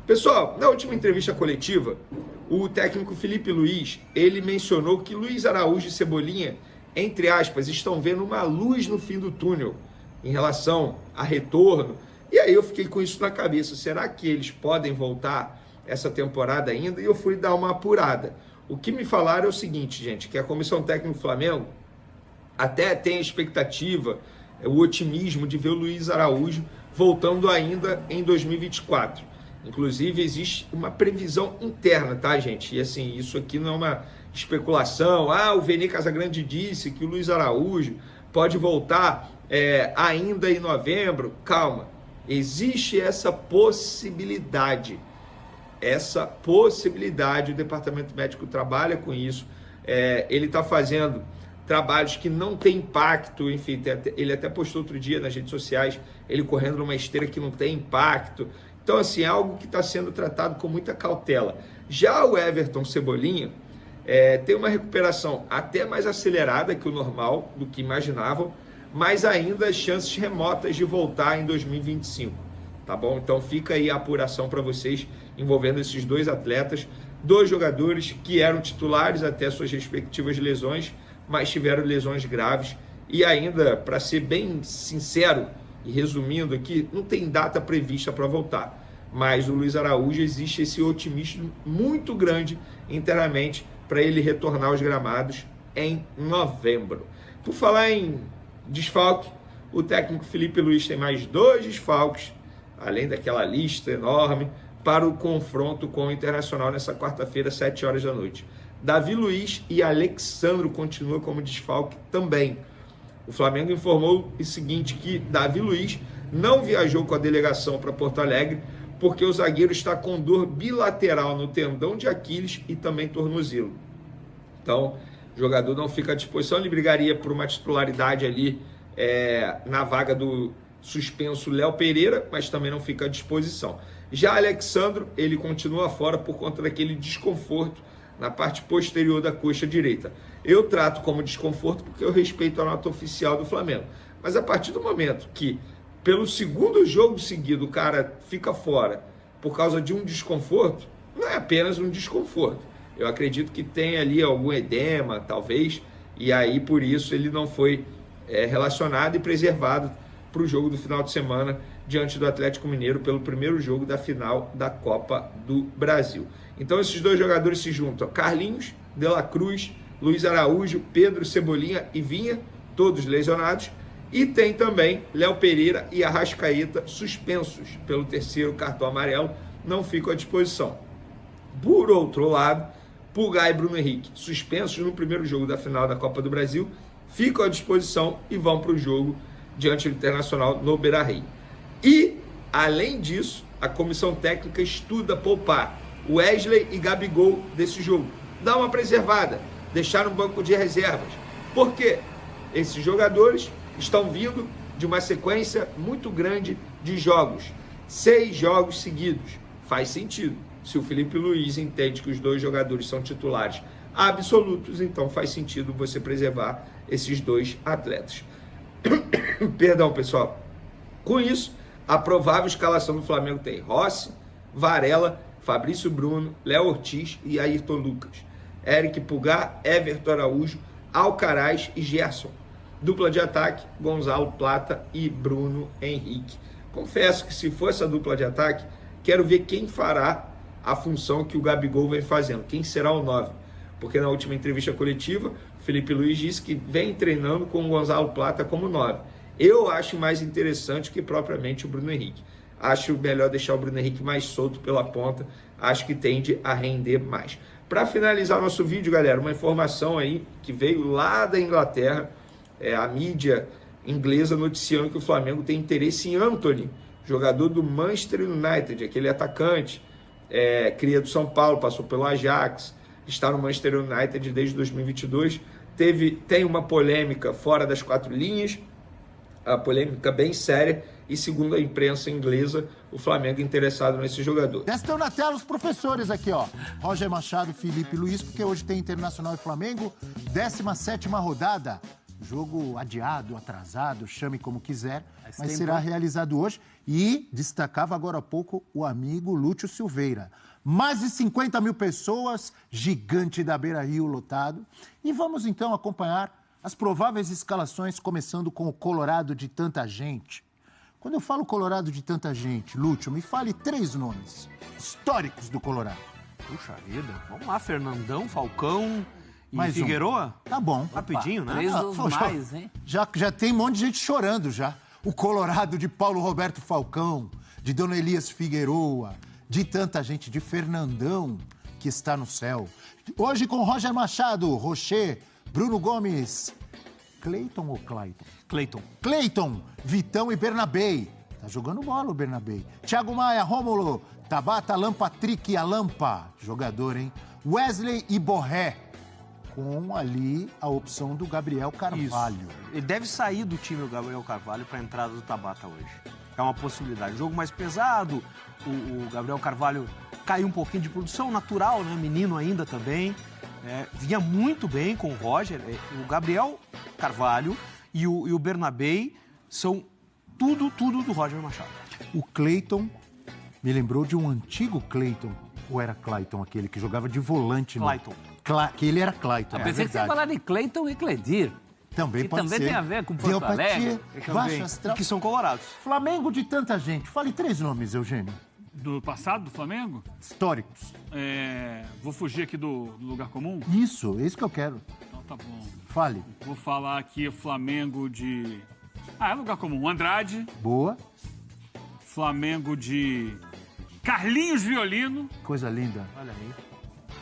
Pessoal, na última entrevista coletiva, o técnico Felipe Luiz, ele mencionou que Luiz Araújo e Cebolinha, entre aspas, estão vendo uma luz no fim do túnel em relação a retorno. E aí eu fiquei com isso na cabeça. Será que eles podem voltar essa temporada ainda? E eu fui dar uma apurada. O que me falaram é o seguinte, gente, que a Comissão Técnica do Flamengo até tem a expectativa, o otimismo de ver o Luiz Araújo voltando ainda em 2024. Inclusive, existe uma previsão interna, tá, gente? E assim, isso aqui não é uma especulação. O Vene Casagrande disse que o Luiz Araújo pode voltar ainda em novembro. Calma, existe essa possibilidade. O departamento médico trabalha com isso. Ele está fazendo trabalhos que não tem impacto, enfim, ele até postou outro dia nas redes sociais, ele correndo numa esteira que não tem impacto. Então, assim, é algo que está sendo tratado com muita cautela. Já o Everton Cebolinha tem uma recuperação até mais acelerada que o normal, do que imaginavam, mas ainda as chances remotas de voltar em 2025, tá bom? Então fica aí a apuração para vocês envolvendo esses dois atletas, dois jogadores que eram titulares até suas respectivas lesões, mas tiveram lesões graves e ainda, para ser bem sincero e resumindo aqui, não tem data prevista para voltar. Mas o Luiz Araújo, existe esse otimismo muito grande internamente para ele retornar aos gramados em novembro. Por falar em desfalque, o técnico Felipe Luiz tem mais 2 desfalques, além daquela lista enorme, para o confronto com o Internacional nessa quarta-feira, 7 horas da noite. Davi Luiz e Alexandro continuam como desfalque também. O Flamengo informou o seguinte, que Davi Luiz não viajou com a delegação para Porto Alegre porque o zagueiro está com dor bilateral no tendão de Aquiles e também tornozelo. Então, o jogador não fica à disposição, ele brigaria por uma titularidade ali na vaga do suspenso Léo Pereira, mas também não fica à disposição. Já Alexandro, ele continua fora por conta daquele desconforto na parte posterior da coxa direita. Eu trato como desconforto porque eu respeito a nota oficial do Flamengo. Mas a partir do momento que, pelo segundo jogo seguido, o cara fica fora por causa de um desconforto, não é apenas um desconforto. Eu acredito que tem ali algum edema, talvez, e aí por isso ele não foi relacionado e preservado para o jogo do final de semana diante do Atlético Mineiro pelo primeiro jogo da final da Copa do Brasil. Então esses dois jogadores se juntam, Carlinhos, De La Cruz, Luiz Araújo, Pedro, Cebolinha e Vinha, todos lesionados, e tem também Léo Pereira e Arrascaeta suspensos pelo terceiro cartão amarelo, não ficam à disposição. Por outro lado, Pulgar e Bruno Henrique, suspensos no primeiro jogo da final da Copa do Brasil, ficam à disposição e vão para o jogo diante do Internacional no Beira-Rio. E, além disso, a comissão técnica estuda poupar Wesley e Gabigol desse jogo. Dá uma preservada, deixar no banco de reservas. Por quê? Esses jogadores estão vindo de uma sequência muito grande de jogos. 6 jogos seguidos. Faz sentido. Se o Felipe Luiz entende que os dois jogadores são titulares absolutos, então faz sentido você preservar esses dois atletas. Perdão, pessoal. Com isso, a provável escalação do Flamengo tem Rossi, Varela, Fabrício Bruno, Léo Ortiz e Ayrton Lucas. Eric Pulgar, Everton Araújo, Alcaraz e Gerson. Dupla de ataque, Gonzalo Plata e Bruno Henrique. Confesso que se for essa dupla de ataque, quero ver quem fará a função que o Gabigol vem fazendo. Quem será o 9? Porque na última entrevista coletiva, Felipe Luiz disse que vem treinando com o Gonzalo Plata como 9. Eu acho mais interessante que propriamente o Bruno Henrique. Acho melhor deixar o Bruno Henrique mais solto pela ponta. Acho que tende a render mais. Para finalizar nosso vídeo, galera, uma informação aí que veio lá da Inglaterra. A mídia inglesa noticiando que o Flamengo tem interesse em Antony, jogador do Manchester United, aquele atacante, cria do São Paulo, passou pelo Ajax, está no Manchester United desde 2022. Tem uma polêmica fora das 4 linhas, a polêmica bem séria, e segundo a imprensa inglesa, o Flamengo é interessado nesse jogador. Já estão na tela os professores aqui, ó. Roger Machado, Felipe Luiz, porque hoje tem Internacional e Flamengo, 17ª rodada. Jogo adiado, atrasado, chame como quiser, mas será realizado hoje. E destacava agora há pouco o amigo Lúcio Silveira. Mais de 50 mil pessoas, gigante da Beira-Rio lotado. E vamos então acompanhar as prováveis escalações, começando com o Colorado de tanta gente. Quando eu falo Colorado de tanta gente, Lúcio, me fale 3 nomes históricos do Colorado. Puxa vida. Vamos lá, Fernandão, Falcão e Mais um. Figueroa. Tá bom. Rapidinho, né? 3 dos Poxa, mais, hein? Já tem um monte de gente chorando já. O Colorado de Paulo Roberto Falcão, de Dona Elias Figueroa, de tanta gente, de Fernandão, que está no céu. Hoje com Roger Machado, Rocher, Bruno Gomes, Cleiton ou Clayton? Cleiton. Cleiton, Vitão e Bernabei. Tá jogando bola o Bernabei. Thiago Maia, Rômulo, Tabata, Alan Patrick e Alampa. Jogador, hein? Wesley e Borré. Com ali a opção do Gabriel Carvalho. Isso. Ele deve sair do time do Gabriel Carvalho para a entrada do Tabata hoje. É uma possibilidade. Jogo mais pesado, o Gabriel Carvalho caiu um pouquinho de produção, natural, né? Menino ainda também. Vinha muito bem com o Roger. O Gabriel Carvalho e o Bernabei são tudo do Roger Machado. O Cleiton me lembrou de um antigo Cleiton. Ou era Clayton aquele que jogava de volante? Clayton. Que ele era Clayton, Eu pensei que você ia falar de Cleiton e Cledir. Também que pode também ser. tem a ver com Porto Alegre. Baixo astral. Que são colorados. Flamengo de tanta gente. Fale 3 nomes, Eugênio. Do passado do Flamengo? Históricos. Vou fugir aqui do lugar comum? Isso, é isso que eu quero. Então tá bom. Fale. Vou falar aqui Flamengo de... é lugar comum. Andrade. Boa. Flamengo de Carlinhos Violino. Coisa linda. Olha aí.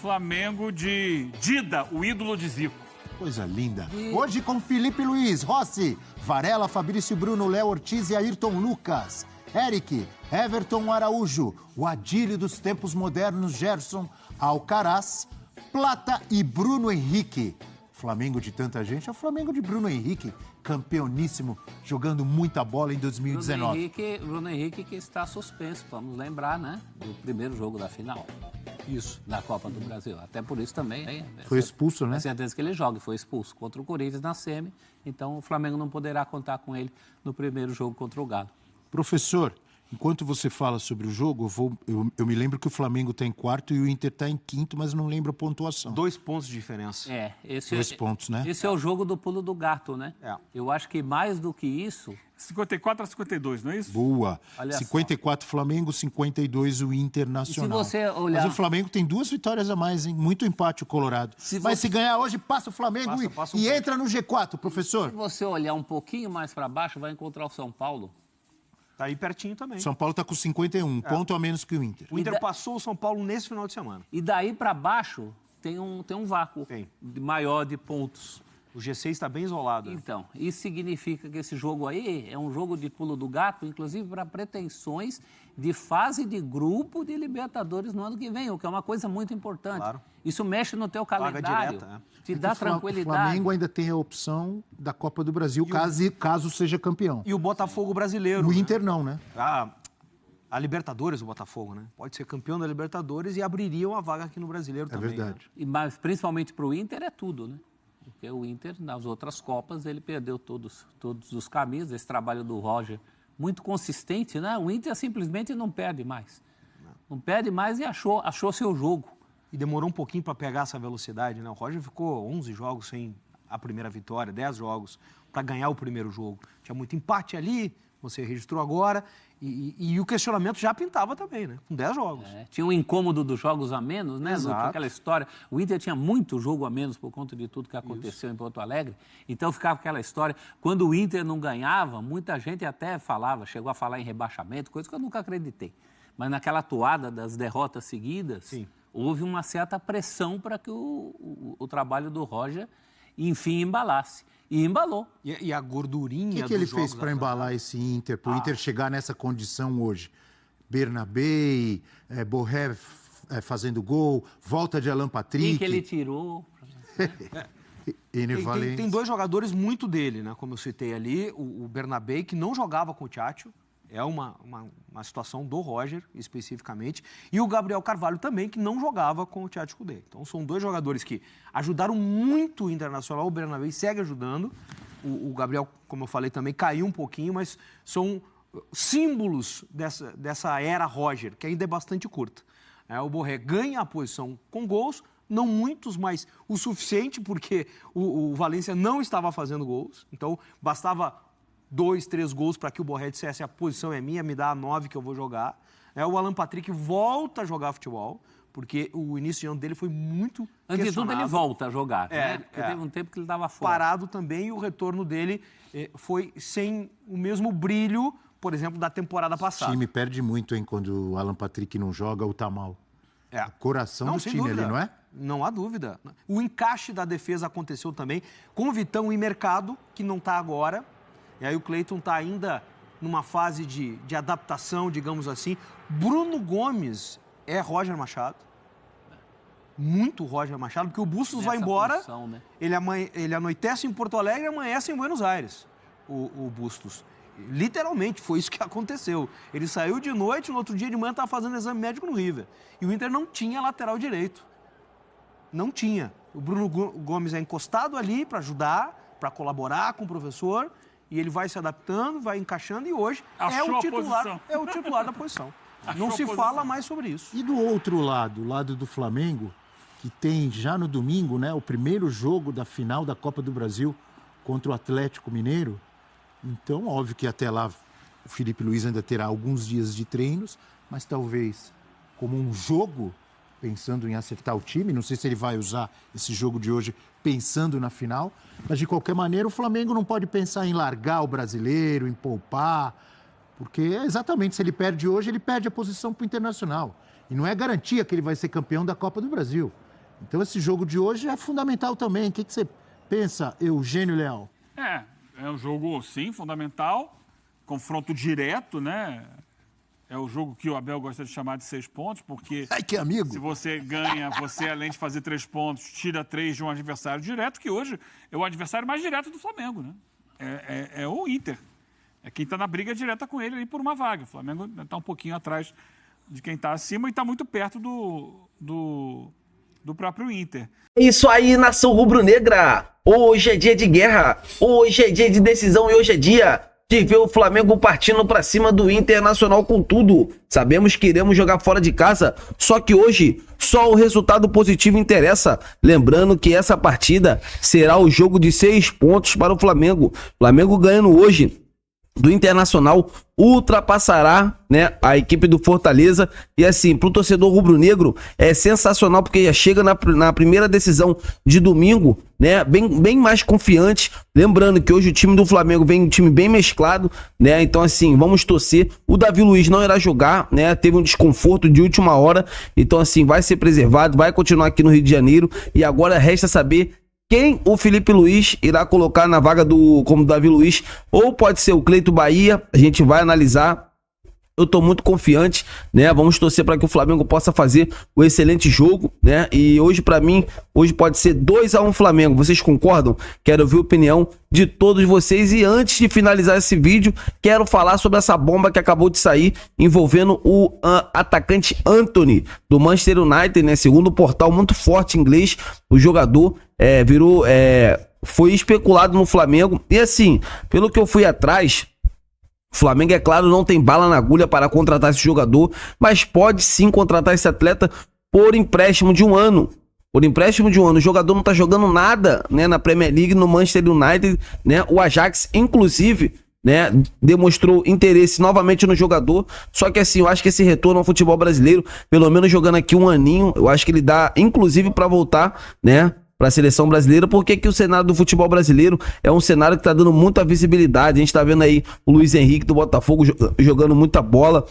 Flamengo de Dida, o ídolo de Zico. Coisa linda. Hoje com Felipe Luiz, Rossi, Varela, Fabrício Bruno, Léo Ortiz e Ayrton Lucas. Eric, Everton Araújo, o Adílio dos tempos modernos, Gerson Alcaraz, Plata e Bruno Henrique. Flamengo de tanta gente é o Flamengo de Bruno Henrique, campeoníssimo, jogando muita bola em 2019. Bruno Henrique que está suspenso, vamos lembrar, né? Do primeiro jogo da final. Isso, da Copa do Brasil. Até por isso também. Hein? Foi expulso, né? É certeza que ele joga, foi expulso contra o Corinthians na semi, então o Flamengo não poderá contar com ele no primeiro jogo contra o Galo. Professor, enquanto você fala sobre o jogo, eu me lembro que o Flamengo está em 4º e o Inter está em 5º, mas não lembro a pontuação. 2 pontos de diferença. 2 pontos, né? Esse é o jogo do pulo do gato, né? Eu acho que mais do que isso... 54 a 52, não é isso? Boa. Olha 54 só. Flamengo, 52 o Internacional. E se você olhar... Mas o Flamengo tem 2 vitórias a mais, hein? Muito empate o Colorado. Mas se ganhar hoje, passa o Flamengo e entra no G4, professor. Se você olhar um pouquinho mais para baixo, vai encontrar o São Paulo. Tá aí pertinho também. São Paulo está com 51, ponto a menos que o Inter. O Inter passou o São Paulo nesse final de semana. E daí para baixo tem um vácuo maior de pontos. O G6 está bem isolado. Então, isso significa que esse jogo aí é um jogo de pulo do gato, inclusive para pretensões de fase de grupo de Libertadores no ano que vem, o que é uma coisa muito importante. Claro. Isso mexe no teu calendário, direta, te dá tranquilidade. O Flamengo ainda tem a opção da Copa do Brasil, caso seja campeão. E o Botafogo brasileiro. O Inter não, né? A Libertadores, o Botafogo, né? Pode ser campeão da Libertadores e abriria uma vaga aqui no Brasileiro também. É verdade. Né? Mas principalmente para o Inter é tudo, né? Porque o Inter, nas outras Copas, ele perdeu todos os caminhos. Esse trabalho do Roger, muito consistente, né? O Inter simplesmente não perde mais. Não perde mais e achou seu jogo. E demorou um pouquinho para pegar essa velocidade, né? O Roger ficou 11 jogos sem a primeira vitória, 10 jogos para ganhar o primeiro jogo. Tinha muito empate ali, você registrou agora, e o questionamento já pintava também, né? Com 10 jogos. Tinha um incômodo dos jogos a menos, né? Aquela história. O Inter tinha muito jogo a menos por conta de tudo que aconteceu em Porto Alegre. Então ficava aquela história. Quando o Inter não ganhava, muita gente até chegou a falar em rebaixamento, coisa que eu nunca acreditei. Mas naquela toada das derrotas seguidas, houve uma certa pressão para que o trabalho do Roger, enfim, embalasse. E embalou. E a gordurinha O que ele fez para embalar esse Inter, para o Inter chegar nessa condição hoje? Bernabei, Borré fazendo gol, volta de Alan Patrick. Quem que ele tirou? Tem 2 jogadores muito dele, né? Como eu citei ali, o Bernabei, que não jogava com o Tchatcho, É uma situação do Roger, especificamente, e o Gabriel Carvalho também, que não jogava com o Tchatcho Kudê. Então, são dois jogadores que ajudaram muito o Internacional, o Bernabéu segue ajudando. O Gabriel, como eu falei, também caiu um pouquinho, mas são símbolos dessa era Roger, que ainda é bastante curta. O Borré ganha a posição com gols, não muitos, mas o suficiente, porque o Valência não estava fazendo gols, então bastava 2, 3 gols para que o Borré dissesse: a posição é minha, me dá a 9 que eu vou jogar. O Alan Patrick volta a jogar futebol, porque o início de ano dele foi muito Antes de tudo, ele volta a jogar, né? Porque teve um tempo que ele estava fora. Parado também, e o retorno dele foi sem o mesmo brilho, por exemplo, da temporada passada. O time perde muito, hein, quando o Alan Patrick não joga ou tá mal. O coração do time dúvida. ali, não é? Não há dúvida. O encaixe da defesa aconteceu também com o Vitão e Mercado, que não está agora. E aí o Cleiton está ainda numa fase de adaptação, digamos assim. Bruno Gomes é Roger Machado. Muito Roger Machado, porque o Bustos vai embora, função, né? ele anoitece em Porto Alegre e amanhece em Buenos Aires, o Bustos. Literalmente, foi isso que aconteceu. Ele saiu de noite, no outro dia de manhã estava fazendo exame médico no River. E o Inter não tinha lateral direito. Não tinha. O Bruno Gomes é encostado ali para ajudar, para colaborar com o professor, e ele vai se adaptando, vai encaixando, e hoje é o titular da posição. Não se fala mais sobre isso. E do outro lado, o lado do Flamengo, que tem já no domingo, né, o primeiro jogo da final da Copa do Brasil contra o Atlético Mineiro. Então, óbvio que até lá o Felipe Luiz ainda terá alguns dias de treinos, mas talvez como um jogo, pensando em acertar o time. Não sei se ele vai usar esse jogo de hoje pensando na final, mas de qualquer maneira o Flamengo não pode pensar em largar o brasileiro, em poupar, porque exatamente, se ele perde hoje, ele perde a posição para o Internacional. E não é garantia que ele vai ser campeão da Copa do Brasil. Então esse jogo de hoje é fundamental também. O que você pensa, Eugênio Leal? É um jogo, sim, fundamental. Confronto direto, né? É o jogo que o Abel gosta de chamar de 6 pontos, porque... Ai, que amigo! Se você ganha, você, além de fazer 3 pontos, tira 3 de um adversário direto, que hoje é o adversário mais direto do Flamengo, né? É o Inter. É quem está na briga direta com ele ali por uma vaga. O Flamengo está um pouquinho atrás de quem está acima e está muito perto do próprio Inter. Isso aí, nação rubro-negra! Hoje é dia de guerra, hoje é dia de decisão e hoje é dia de ver o Flamengo partindo para cima do Internacional com tudo. Sabemos que iremos jogar fora de casa, só que hoje só o resultado positivo interessa. Lembrando que essa partida será o jogo de 6 pontos para o Flamengo. Flamengo ganhando hoje do Internacional ultrapassará, né, a equipe do Fortaleza. E assim, pro torcedor rubro-negro é sensacional, porque já chega na primeira decisão de domingo, né, bem mais confiante. Lembrando que hoje o time do Flamengo vem um time bem mesclado, né, então assim, vamos torcer. O Davi Luiz não irá jogar, né, teve um desconforto de última hora, então assim, vai ser preservado, vai continuar aqui no Rio de Janeiro. E agora resta saber quem o Felipe Luiz irá colocar na vaga como Davi Luiz, ou pode ser o Cleiton Bahia. A gente vai analisar. Eu tô muito confiante, né? Vamos torcer para que o Flamengo possa fazer um excelente jogo, né? E hoje, para mim, hoje pode ser 2-1 Flamengo. Vocês concordam? Quero ouvir a opinião de todos vocês. E antes de finalizar esse vídeo, quero falar sobre essa bomba que acabou de sair envolvendo o atacante Antony do Manchester United, né? Segundo o portal muito forte inglês, o jogador foi especulado no Flamengo. E assim, pelo que eu fui atrás, o Flamengo, é claro, não tem bala na agulha para contratar esse jogador, mas pode sim contratar esse atleta por empréstimo de 1 ano. Por empréstimo de 1 ano. O jogador não tá jogando nada, né, na Premier League, no Manchester United, né? O Ajax, inclusive, né, demonstrou interesse novamente no jogador. Só que assim, eu acho que esse retorno ao futebol brasileiro, pelo menos jogando aqui 1 aninho, eu acho que ele dá, inclusive, para voltar, né, para a seleção brasileira, porque que o cenário do futebol brasileiro é um cenário que está dando muita visibilidade. A gente está vendo aí o Luiz Henrique do Botafogo jogando muita bola,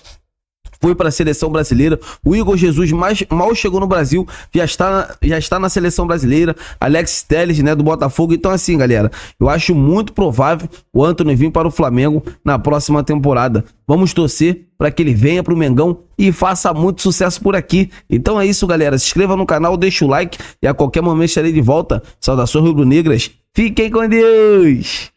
foi para a seleção brasileira. O Igor Jesus mal chegou no Brasil, já está na seleção brasileira. Alex Telles, né, do Botafogo. Então assim, galera, eu acho muito provável o Antony vir para o Flamengo na próxima temporada. Vamos torcer para que ele venha para o Mengão e faça muito sucesso por aqui. Então é isso, galera. Se inscreva no canal, deixa o like e a qualquer momento estarei de volta. Saudações rubro-negras. Fiquem com Deus!